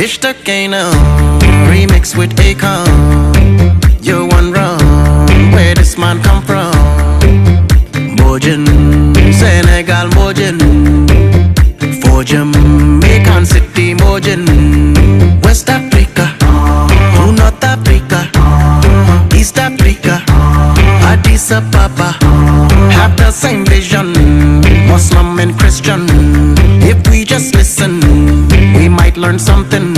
Ishtakena remix with Akon. You're one wrong. Where this man come from? Bojin, Senegal Bojin. For Jamaican City Bojin. West Africa, to North Africa, East Africa, Addis Ababa. Have the same vision, Muslim and Christian. If we just listen, we might learn something.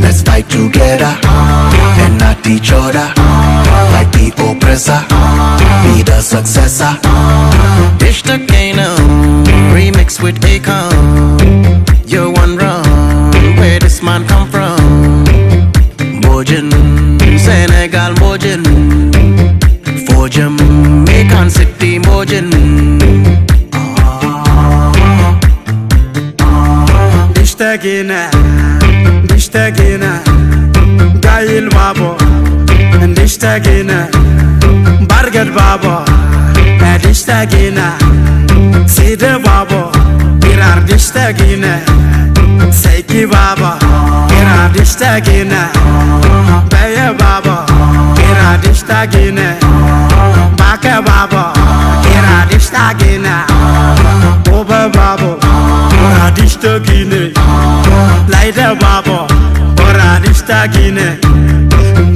Let's fight together and not each other. Like the oppressor, be the successor. Ishtakena remix with Akon. You're one wrong. Where this man come from? Bojin, Senegal Bojin. For Jamaican City Bojin. Ishtagena, Ishtagena, Gail Babo, and Ishtagena, Bargat Babo, and Ishtagena, Sida Babo, Irar Ishtagena, Seiki Baba, Irar Ishtagena, Baya Baba, Irar Ishtagena, Baka Baba, Irar Ishtagena, Boba Babo, Irar Ishtagena, Laida Babo, Irar Ishtagena,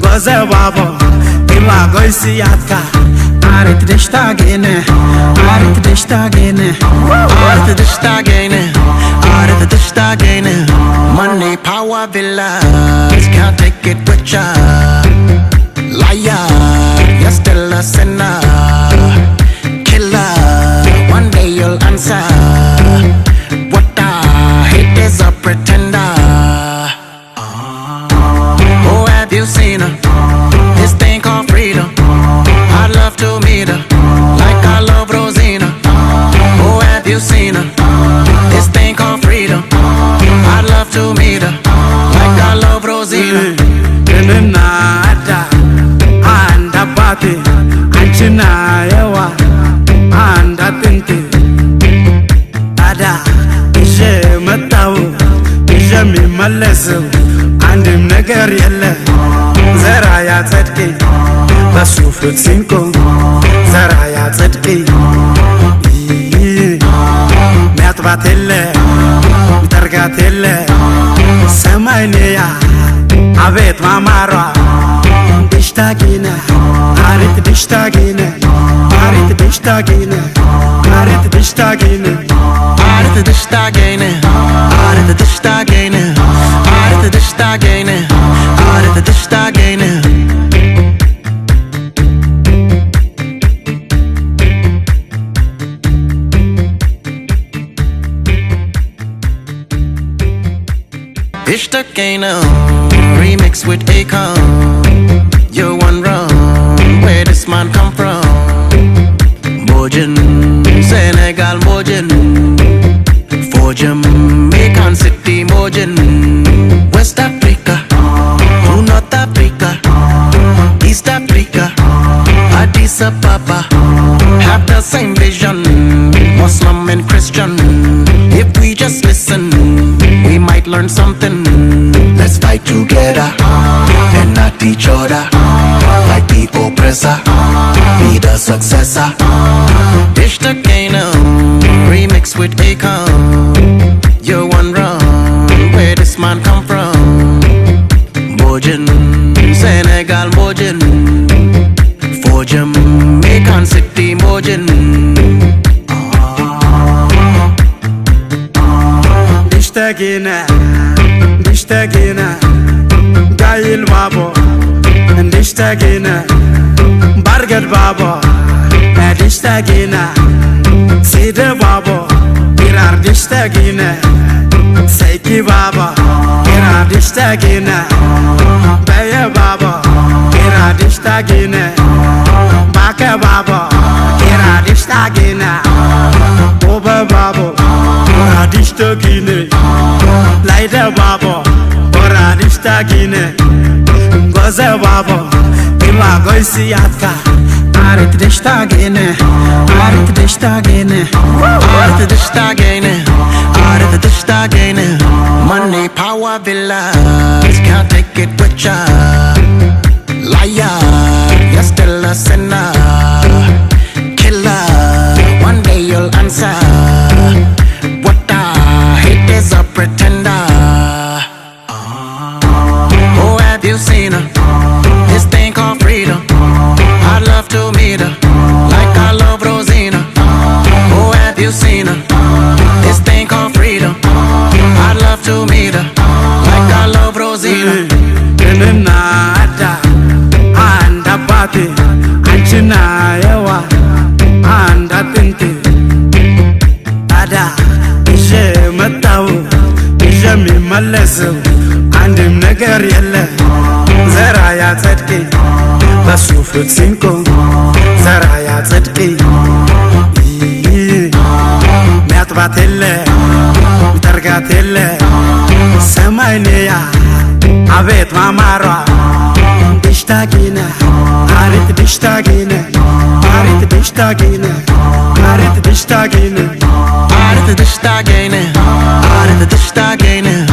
Goza Babo, Ima Goisi Yatka, Arit Ishtagena, Arit Ishtagena, Arit Ishtagena, Arit Ishtagena. Money, power, villas, can't take it with ya. Liar, you're still a sinner. Killer, one day you'll answer. What I hate is a pretender. Oh, have you seen her? This thing called freedom. I'd love to meet her, like I love Rosina. Oh, have you seen her? This thing called freedom. I'd love to meet her, like I love Rosina. Nada, anda bati, anchina yawa, anda tinti. Ada, ije matau, ije mi malesu, andim neger yelle. Zara ya tzedki, basufut sinko. Zara ya tzedki, miat batille, targatille, semainiya. Abet mamara, Ishtagena, Arit Ishtagena, Arit Ishtagena, Arit Ishtagena, Arit Ishtagena, Arit Ishtagena, Arit Ishtagena, Arit Ishtagena. Ishtakena remix with Akon. You're one wrong. Where this man come from? Bojin, Senegal Bojin. For Jamaican City Bojin. West Africa, to North Africa, East Africa, Addis Ababa. Have the same vision, Muslim and Christian. If we just listen, we might learn something. Let's fight together and not each other. Like the oppressor, be the successor. Ishtakena remix with Akon. You're one wrong. Where this man come from? Bojin, Senegal Bojin. For Jamaican City Bojin. Ishtagena, Ishtagena, Gail Babo, and Ishtagena, Bargat Babo, and Ishtagena, Sida Babo, Irar Ishtagena, Seiki Baba, Irar Ishtagena, Baya Baba, Irar Ishtagena, Baka Baba, Irar Ishtagena, Boba Babo, Irar Ishtagena, Laida Babo, Irar Ishtagena, Goza Babo, Ima Goisi Yatka, Arit Ishtagena, Arit Ishtagena, Arit Ishtagena, Aret tishtagene. Money, power, villas, can't take it with ya. Liar, you're still a sinner. Killer, one day you'll answer. What I hate is a pretender. Oh, have you seen her? This thing called freedom. I'd love to meet her, like I love Rosina. Oh, have you seen her? This thing called freedom. I'd love to meet her, like I love Rosina. Nada, anda pati, anchina yawa, anda tinti. Ada, ishe matawu, ishe mi malesu, andim neger yelle. Zara ya tzedki, basu futsinko, zara ya tzedki. Miatbatelle, mitargatelle, semaineya. Abet mamara Dishtagine Arit dishtagine Arit dishtagine Arit dishtagine Aret tishtagene. Aret tishtagene.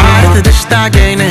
Aret tishtagene.